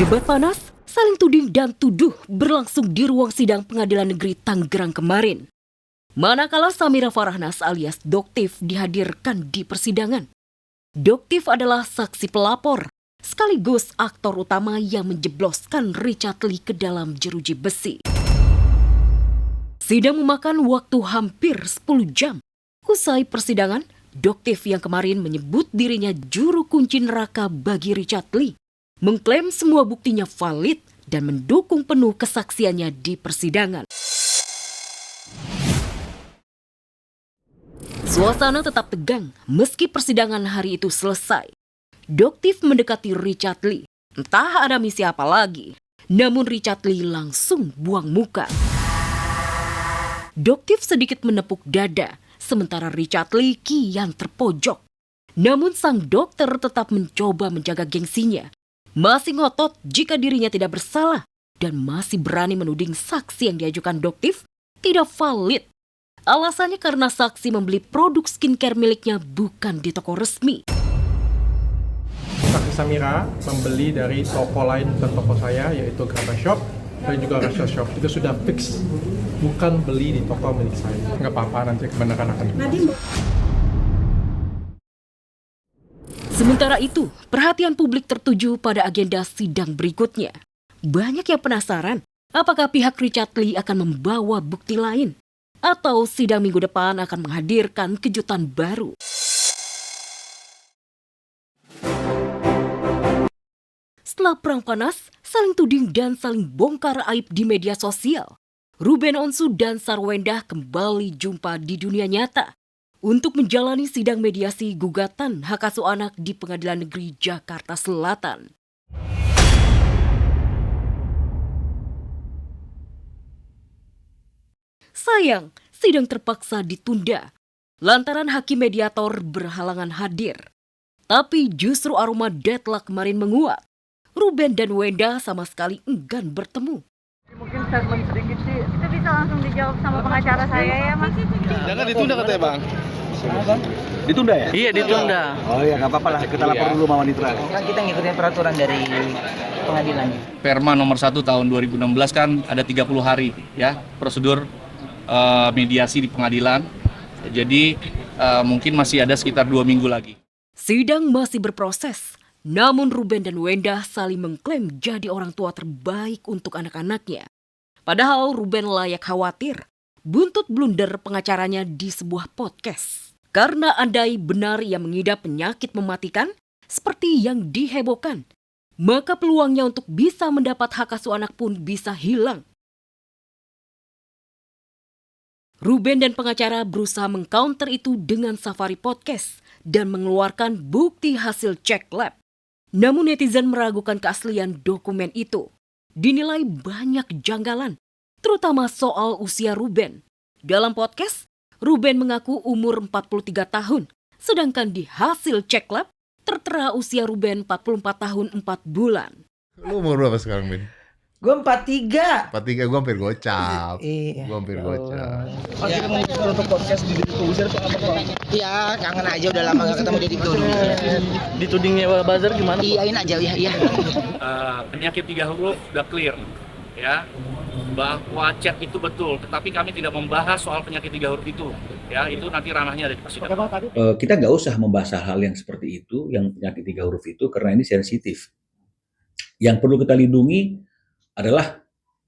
Debat panas, saling tuding dan tuduh berlangsung di ruang sidang Pengadilan Negeri Tangerang kemarin. Manakala Samira Farahnas alias Doktif dihadirkan di persidangan. Doktif adalah saksi pelapor, sekaligus aktor utama yang menjebloskan Richard Lee ke dalam jeruji besi. Sidang memakan waktu hampir 10 jam. Usai persidangan, Doktif yang kemarin menyebut dirinya juru kunci neraka bagi Richard Lee, mengklaim semua buktinya valid dan mendukung penuh kesaksiannya di persidangan. Suasana tetap tegang meski persidangan hari itu selesai. Doktif mendekati Richard Lee, entah ada misi apa lagi. Namun Richard Lee langsung buang muka. Doktif sedikit menepuk dada, sementara Richard Lee kian terpojok. Namun sang dokter tetap mencoba menjaga gengsinya. Masih ngotot jika dirinya tidak bersalah dan masih berani menuding saksi yang diajukan Doktif tidak valid. Alasannya karena saksi membeli produk skincare miliknya bukan di toko resmi. Saksi Samira membeli dari toko lain dan toko saya, yaitu Graba Shop dan juga Rachel Shop. Itu sudah fix, bukan beli di toko milik saya. Nggak apa-apa, nanti kebenaran akan dibuka. Sementara itu, perhatian publik tertuju pada agenda sidang berikutnya. Banyak yang penasaran, apakah pihak Richard Lee akan membawa bukti lain? Atau sidang minggu depan akan menghadirkan kejutan baru? Setelah perang panas, saling tuding dan saling bongkar aib di media sosial, Ruben Onsu dan Sarwenda kembali jumpa di dunia nyata untuk menjalani sidang mediasi gugatan hak asuh anak di Pengadilan Negeri Jakarta Selatan. Sayang, sidang terpaksa ditunda lantaran hakim mediator berhalangan hadir. Tapi justru aroma deadlock kemarin menguat. Ruben dan Wenda sama sekali enggan bertemu. Mungkin statement sedikit sih. Itu bisa langsung dijawab sama pengacara saya ya, Mas. Jangan ditunda katanya, Bang. Ditunda ya? Iya, ditunda. Oh ya, nggak apa-apa lah. Kita lapor dulu Mama Nitra. Kan kita ngikutin peraturan dari pengadilan. Perma nomor 1 tahun 2016 kan ada 30 hari ya prosedur mediasi di pengadilan. Jadi mungkin masih ada sekitar 2 minggu lagi. Sidang masih berproses. Namun Ruben dan Wenda saling mengklaim jadi orang tua terbaik untuk anak-anaknya. Padahal Ruben layak khawatir buntut blunder pengacaranya di sebuah podcast. Karena andai benar ia mengidap penyakit mematikan seperti yang dihebohkan, maka peluangnya untuk bisa mendapat hak asuh anak pun bisa hilang. Ruben dan pengacara berusaha mengcounter itu dengan Safari Podcast dan mengeluarkan bukti hasil cek lab. Namun netizen meragukan keaslian dokumen itu. Dinilai banyak janggalan, terutama soal usia Ruben. Dalam podcast, Ruben mengaku umur 43 tahun, sedangkan di hasil cek lab tertera usia Ruben 44 tahun 4 bulan. Lu umur berapa sekarang, Ben? Gue 43. 43, gue hampir gocap. Iya. Gue hampir gocap. Akhirnya memutuskan untuk podcast di Deddy Kobuzer itu apa, Bang? Iya, kangen aja udah lama gak ketemu Deddy dulu. Ditudingnya Bazar gimana? Iyain aja, iya. Penyakit 3 huruf udah clear ya, bahwa chat itu betul, tetapi kami tidak membahas soal penyakit 3 huruf itu ya, itu nanti ranahnya ada di persidangan. Kita nggak usah membahas hal yang seperti itu, yang penyakit 3 huruf itu, karena ini sensitif. Yang perlu kita lindungi adalah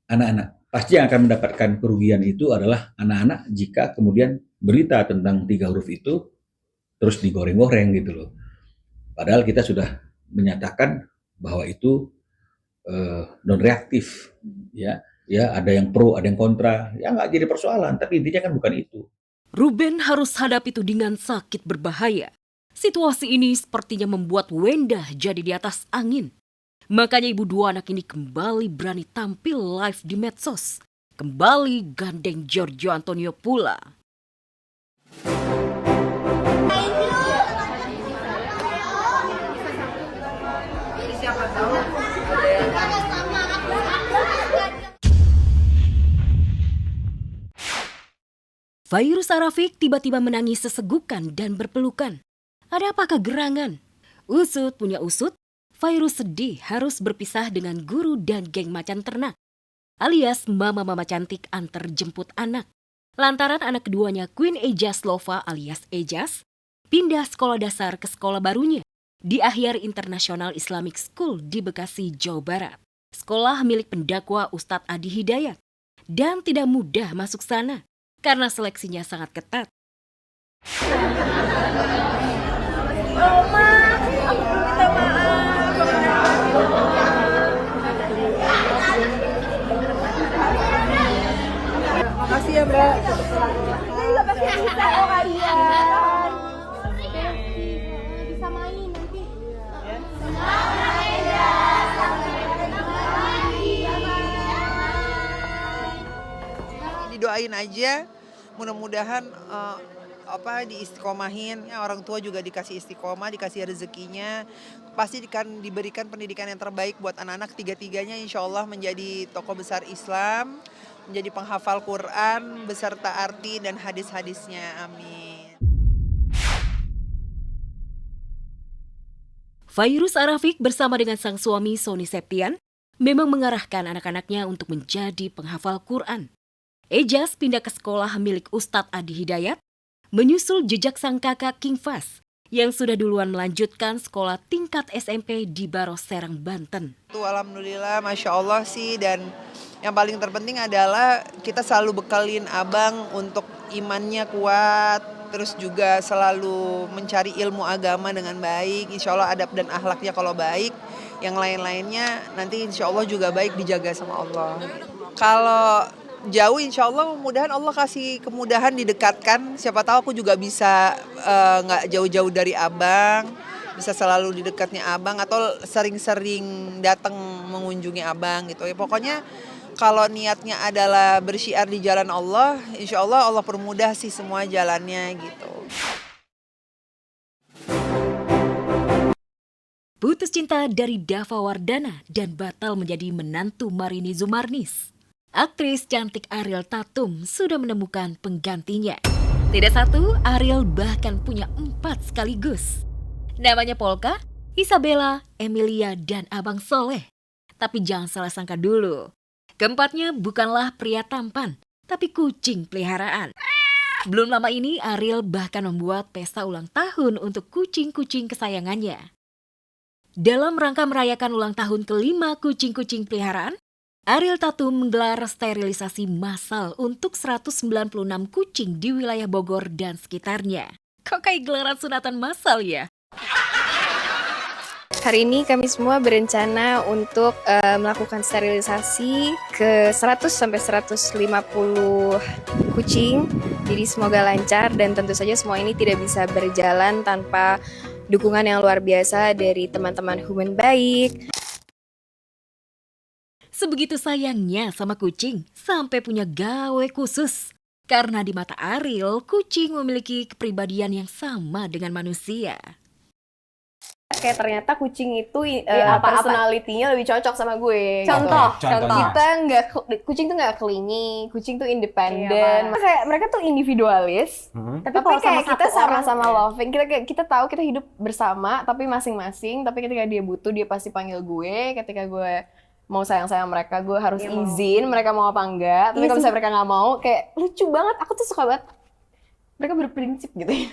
anak-anak. Pasti yang akan mendapatkan kerugian itu adalah anak-anak jika kemudian berita tentang 3 huruf itu terus digoreng-goreng gitu loh. Padahal kita sudah menyatakan bahwa itu non-reaktif, ya ada yang pro, ada yang kontra, ya nggak jadi persoalan, tapi intinya kan bukan itu. Ruben harus hadapi tudingan sakit berbahaya. Situasi ini sepertinya membuat Wenda jadi di atas angin. Makanya ibu dua anak ini kembali berani tampil live di medsos. Kembali gandeng Giorgio Antonio pula. Fairuz Arafik tiba-tiba menangis sesegukan dan berpelukan. Ada apakah gerangan? Usut punya usut, Fairuz sedih harus berpisah dengan guru dan geng macan ternak, alias mama-mama cantik antar jemput anak. Lantaran anak keduanya Queen Ejaz Lova alias Ejaz pindah sekolah dasar ke sekolah barunya di Ahyar International Islamic School di Bekasi, Jawa Barat. Sekolah milik pendakwa Ustadz Adi Hidayat. Dan tidak mudah masuk sana karena seleksinya sangat ketat. Makasih ya, Mbak. Bisa main nanti. Didoain aja, mudah-mudahan diistiqomahin, ya, orang tua juga dikasih istiqomah, dikasih rezekinya, pasti diberikan pendidikan yang terbaik buat anak-anak, tiga-tiganya insya Allah menjadi tokoh besar Islam, menjadi penghafal Quran beserta arti dan hadis-hadisnya, amin. Fairuz Arafik bersama dengan sang suami Sony Septian memang mengarahkan anak-anaknya untuk menjadi penghafal Quran. Ejaz pindah ke sekolah milik Ustadz Adi Hidayat, menyusul jejak sang kakak King Fas yang sudah duluan melanjutkan sekolah tingkat SMP di Baros, Serang, Banten. Alhamdulillah, Masya Allah sih, dan yang paling terpenting adalah kita selalu bekalin abang untuk imannya kuat, terus juga selalu mencari ilmu agama dengan baik, insya Allah adab dan akhlaknya kalau baik, yang lain-lainnya nanti insya Allah juga baik dijaga sama Allah. Kalau jauh insya Allah mudah-mudahan Allah kasih kemudahan didekatkan, siapa tahu aku juga bisa nggak jauh-jauh dari abang, bisa selalu di dekatnya abang atau sering-sering datang mengunjungi abang gitu ya. Pokoknya kalau niatnya adalah bersyiar di jalan Allah, insya Allah Allah permudah sih semua jalannya gitu. Putus cinta dari Dava Wardana dan batal menjadi menantu Marini Zumarnis. Aktris cantik Ariel Tatum sudah menemukan penggantinya. Tidak satu, Ariel bahkan punya 4 sekaligus. Namanya Polka, Isabella, Emilia, dan Abang Soleh. Tapi jangan salah sangka dulu. Keempatnya bukanlah pria tampan, tapi kucing peliharaan. Belum lama ini Ariel bahkan membuat pesta ulang tahun untuk kucing-kucing kesayangannya. Dalam rangka merayakan ulang tahun ke-5 kucing-kucing peliharaan, Ariel Tatum menggelar sterilisasi massal untuk 196 kucing di wilayah Bogor dan sekitarnya. Kok kayak gelaran sunatan massal ya? Hari ini kami semua berencana untuk melakukan sterilisasi ke 100 sampai 150 kucing. Jadi semoga lancar dan tentu saja semua ini tidak bisa berjalan tanpa dukungan yang luar biasa dari teman-teman Human Baik. Sebegitu sayangnya sama kucing, sampai punya gawe khusus. Karena di mata Ariel, kucing memiliki kepribadian yang sama dengan manusia. Kayak ternyata kucing itu personality-nya lebih cocok sama gue. Contoh. Kucing tuh nggak clingy, kucing tuh independen. Kayak mereka tuh individualis. Tapi kayak kita sama-sama loving. Kita tahu kita hidup bersama, tapi masing-masing. Tapi ketika dia butuh, dia pasti panggil gue. Ketika gue mau sayang-sayang mereka, gue harus izin mereka mau apa enggak. Tapi kalau misalnya mereka nggak mau, kayak lucu banget. Aku tuh suka banget. Mereka berprinsip gitu ya.